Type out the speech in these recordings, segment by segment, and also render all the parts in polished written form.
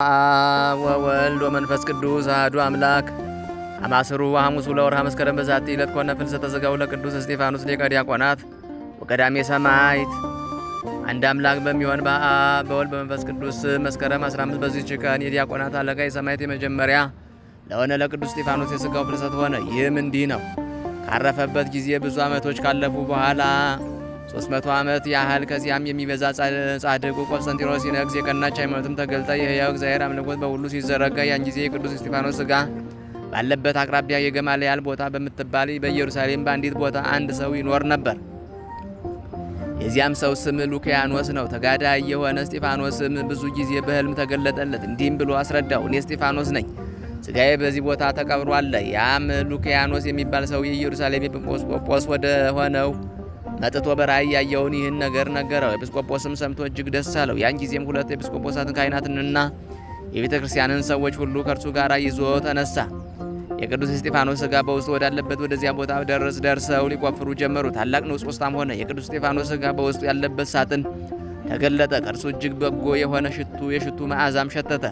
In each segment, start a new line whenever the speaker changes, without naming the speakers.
ወወልድ ወመንፈስ ቅዱስ አሐዱ አምላክ አማስሩ ወሐሙሱ ለወርኃ መስከረም በዛቲ ዕለት ኮነ ፍልሰተ ሥጋው ለቅዱስ እስጢፋኖስ ሊቀ ዲያቆናት ወቀዳሜ ሰማዕት። አንድ አምላክ በሚሆን በአብ በወልድ በመንፈስ ቅዱስ መስከረም 15 በዚህች ቀን የዲያቆናት አለቃ የሰማዕት የመጀመሪያ ለሆነ ለቅዱስ እስጢፋኖስ የሥጋው ፍልሰት ሆነ። ይህም እንዲህ ነው። ካረፈበት ጊዜ ብዙ ዓመቶች ካለፉ በኋላ 300 ዓመት ያህል ከዚያም የሚበዛ ጻድቁ ቆስጠንጢኖስ ሲነግስ የቀናች ሃይማኖትም ተገልጣ የሕያው እግዚአብሔር አምልኮት በሁሉ ሲዘረጋ ያን ጊዜ የቅዱስ እስጢፋኖስ ሥጋ ባለበት አቅራቢያ የገማልያል ቦታ በምትባል በኢየሩሳሌም በአንዲት ቦታ አንድ ሰው ይኖር ነበር። የዚያም ሰው ስም ሉኪያኖስ ነው። ተጋዳይ የሆነ እስጢፋኖስም ብዙ ጊዜ በሕልም ተገለጠለት። እንዲህም ብሎ አስረዳው፣ እኔ እስጢፋኖስ ነኝ፣ ሥጋዬ በዚህ ቦታ ተቀብሯል። ያም ሉኪያኖስ የሚባል ሰው የኢየሩሳሌም ኤጲስቆጶስ ወደ ሆነው መጥቶ በራእይ ያየውን ይህን ነገር ነገረው። ኤጲስቆጶስም ሰምቶ እጅግ ደስ አለው። ያን ጊዜም ሁለት ኤጲስቆጶሳትን ካህናትንና የቤተ ክርስቲያንን ሰዎች ሁሉ ከእርሱ ጋር ይዞ ተነሳ። የቅዱስ እስጢፋኖስ ሥጋ በውስጡ ወዳለበት ወደዚያ ቦታ ደርሰው ሊቆፍሩ ጀመሩ። ታላቅ ንውጽ ውስጣም ሆነ። የቅዱስ እስጢፋኖስ ሥጋ በውስጡ ያለበት ሳጥን ተገለጠ። ከእርሱ እጅግ በጎ የሆነ የሽቱ መዓዛም ሸተተ።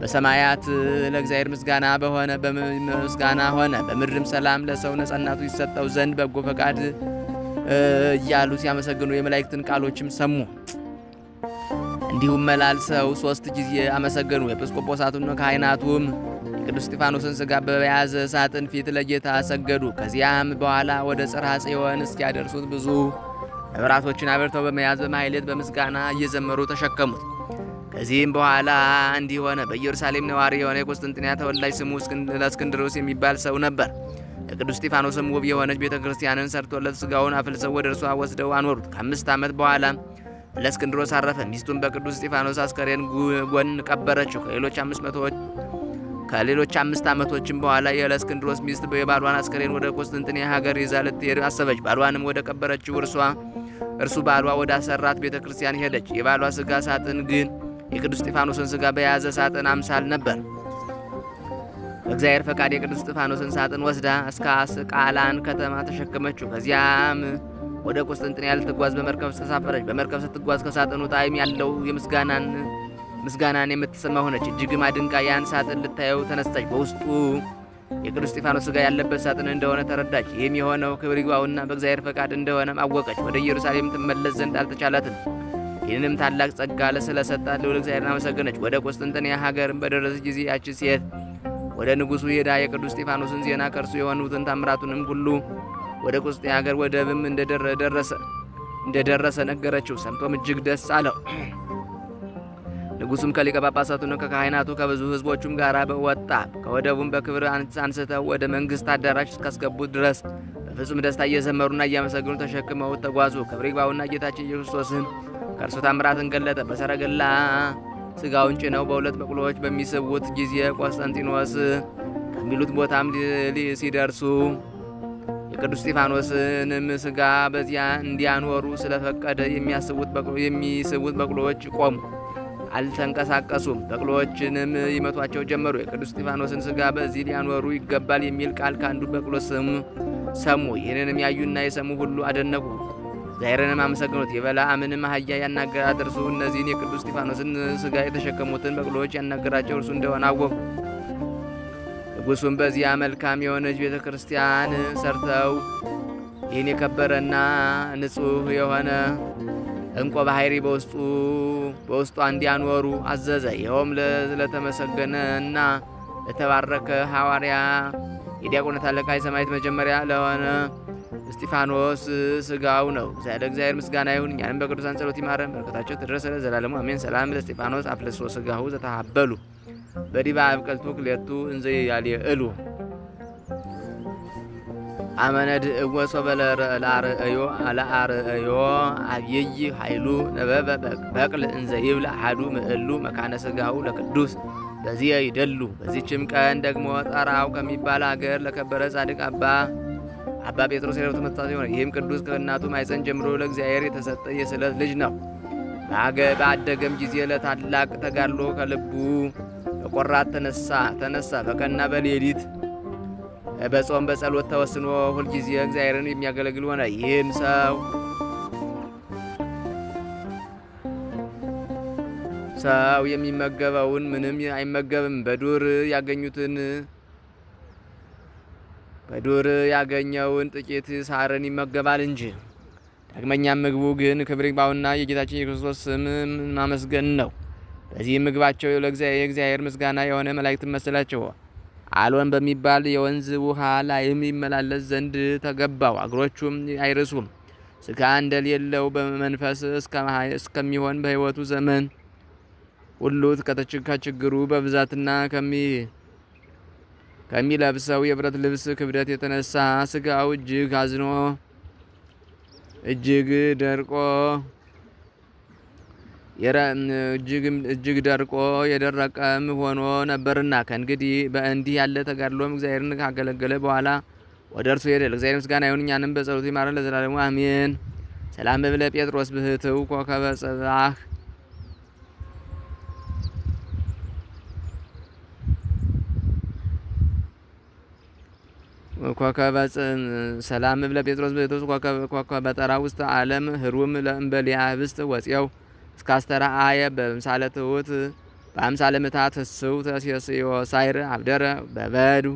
በሰማያት ለእግዚአብሔር ምስጋና በሆነ በምስጋና ሆነ፣ በምድርም ሰላም ለሰው ነጻነቱ ይሰጠው ዘንድ በጎ ፈቃድ እያሉ ሲያመሰግኑ የመላእክትን ቃሎችም ሰሙ። እንዲሁም መላልሰው 3 ጊዜ አመሰገኑ። ኤጲስቆጶሳቱና ካህናቱም የቅዱስ እስጢፋኖስን ሥጋ በያዘ ሳጥን ፊት ለጌታ ሰገዱ። ከዚያም በኋላ ወደ ጽርሐ ጽዮን እስኪያደርሱት ብዙ መብራቶችን አብርተው በመያዝ በማሕሌት በምስጋና እየዘመሩ ተሸከሙት። ከዚህም በኋላ እንዲህ ሆነ። በኢየሩሳሌም ነዋሪ የሆነ የቁስጥንጥንያ ተወላጅ ስሙ ለእስክንድሮስ የሚባል ሰው ነበር። ለቅዱስ እስጢፋኖስም ውብ የሆነች ቤተ ክርስቲያንን ሰርቶለት ሥጋውን አፍልሰው ወደ እርሷ ወስደው አኖሩት። ከ5 ዓመት በኋላ ለእስክንድሮስ አረፈ። ሚስቱን በቅዱስ እስጢፋኖስ አስከሬን ጎን ቀበረችው። ከሌሎች 5 ዓመቶችም በኋላ የእስክንድሮስ ሚስት የባሏን አስከሬን ወደ ቁስጥንጥንያ ሀገር ይዛ ልትሄድ አሰበች። ባሏንም ወደ ቀበረችው እርሱ ባሏ ወደ አሰራት ቤተ ክርስቲያን ሄደች። የባሏ ሥጋ ሳጥን ግን የቅዱስ እስጢፋኖስን ሥጋ በያዘ ሳጥን አምሳል ነበር። በእግዚአብሔር ፈቃድ የቅዱስ እስጢፋኖስን ሳጥን ወስዳ እስከ አስቃላን ከተማ ተሸከመችው። ከዚያም ወደ ቁስጥንጥንያ ልትጓዝ በመርከብ ተሳፈረች። በመርከብ ስትጓዝ ከሳጥኑ ጣዕም ያለው ምስጋናን የምትሰማ ሆነች። እጅግም አድንቃ ያን ሳጥን ልታየው ተነሳች። በውስጡ የቅዱስ እስጢፋኖስ ሥጋ ያለበት ሳጥን እንደሆነ ተረዳች። ይህም የሆነው ክብር ይግባውና በእግዚአብሔር ፈቃድ እንደሆነም አወቀች። ወደ ኢየሩሳሌም ትመለስ ዘንድ አልተቻላትም። ይህንም ታላቅ ጸጋ ስለሰጣት ልዑል እግዚአብሔርን አመሰገነች። ወደ ቁስጥንጥንያ ሀገርም በደረሰች ጊዜ ያቺ ሴት ወደ ንጉሡ ሄዳ የቅዱስ እስጢፋኖስን ዜና ከእርሱ የሆኑትን ታምራቱንም ሁሉ ወደ ቁስጥንጥንያ ሀገር ወደብም እንደደረሰ ነገረችው። ሰምቶም እጅግ ደስ አለው። ንጉሡም ከሊቀ ጳጳሳቱና ከካህናቱ ከብዙ ሕዝቦቹም ጋር ወጣ። ከወደቡም በክብር አንስተው ወደ መንግሥት አዳራሽ እስካስገቡት ድረስ በፍጹም ደስታ እየዘመሩና እያመሰገኑ ተሸክመው ተጓዙ። ክብር ይግባውና ጌታችን ኢየሱስ ክርስቶስም ከእርሱ ታምራትን ገለጠ። በሰረገላ ሥጋውን ጭነው በ2 በቅሎዎች በሚስቡት ጊዜ ቆስጠንጢኖስ ከሚሉት ቦታም ሲደርሱ የቅዱስ እስጢፋኖስንም ሥጋ በዚያ እንዲያኖሩ ስለፈቀደ የሚስቡት በቅሎዎች ቆሙ፣ አልተንቀሳቀሱም። በቅሎዎችንም ይመቷቸው ጀመሩ። የቅዱስ እስጢፋኖስን ሥጋ በዚህ ሊያኖሩ ይገባል የሚል ቃል ከአንዱ በቅሎ ሰሙ። ይህንንም ያዩና የሰሙ ሁሉ አደነቁ፣ እግዚአብሔርንም አመሰግኑት። የበለዓምንም አህያ ያናገራት እርሱ እነዚህን የቅዱስ እስጢፋኖስን ሥጋ የተሸከሙትን በቅሎዎች ያናገራቸው እርሱ እንደሆነ አወቁ። ንጉሡም በዚያ መልካም የሆነች ቤተ ክርስቲያን ሰርተው ይህን የከበረና ንጹሕ የሆነ ዕንቆ ባሕሪ በውስጧ እንዲያኖሩ አዘዘ። ይኸውም ለተመሰገነና ለተባረከ ሐዋርያ የዲያቆናት አለቃ የሰማዕት መጀመሪያ ለሆነ እስጢፋኖስ ሥጋው ነው። ለእግዚአብሔር ምስጋና ይሁን፣ እኛንም በቅዱሳን ጸሎት ይማረን፣ በረከታቸው ትድረስ ለዘላለሙ አሜን። ሰላም ለእስጢፋኖስ አፍልሶ ሥጋሁ ዘተሃበሉ በዲበ አብቅልቱ ክልኤቱ እንዘ ያልዕሉ አመነድ እወሶ ለአርእዮ አብይ ኃይሉ ነበበ በቅል እንዘ ይብል አሐዱ ምዕሉ መካነ ሥጋሁ ለቅዱስ በዚህ ይደሉ። በዚችም ቀን ደግሞ ጠራው ከሚባል አገር ለከበረ ጻድቅ አባ ጴጥሮስ የረፍቱ መታሰቢያ ሆነ። ይህም ቅዱስ ከእናቱ ማኅፀን ጀምሮ ለእግዚአብሔር የተሰጠ የስዕለት ልጅ ነው። በአደገም ጊዜ ለታላቅ ተጋድሎ ከልቡ በቆራት ተነሳ። በቀንና በሌሊት በጾም በጸሎት ተወስኖ ሁልጊዜ እግዚአብሔርን የሚያገለግል ሆነ። ይህም ሰው ሰው የሚመገበውን ምንም አይመገብም፣ በዱር ያገኘውን ጥቂት ሳርን ይመገባል እንጂ። ዳግመኛም ምግቡ ግን ክብር ይግባውና የጌታችን የክርስቶስ ስም ማመስገን ነው። በዚህ ምግባቸው የእግዚአብሔር ምስጋና የሆነ መላእክትን መሰላቸው። አሎን በሚባል የወንዝ ውሃ ላይም ይመላለስ ዘንድ ተገባው። እግሮቹም አይርሱም። ስጋ እንደሌለው በመንፈስ እስከሚሆን በሕይወቱ ዘመን ሁሉ ከችግሩ በብዛትና ከሚለብሰው የብረት ልብስ ክብደት የተነሳ ስጋው እጅግ ደርቆ የደረቀም ሆኖ ነበርና ከእንግዲህ በእንዲህ ያለ ተጋድሎም እግዚአብሔርን ካገለገለ በኋላ ወደ እርሱ ሄደ። ለእግዚአብሔር ምስጋና ይሁን፣ እኛንም በጸሎቱ ይማረን ለዘላለሙ አሜን። ሰላም እብለ ጴጥሮስ ብህትው ኮከበ ጽባህ ሰላም እብለ ጴጥሮስ ብህትው ኮከበ ጠራ ውስተ ዓለም ህሩም ለእምበሊያ ህብስት ወፄው እስካስተራአየ በምሳለ ትሑት በአምሳለ ምታት ህስው ተሴስዮ ሳይር አብደረ በበዱ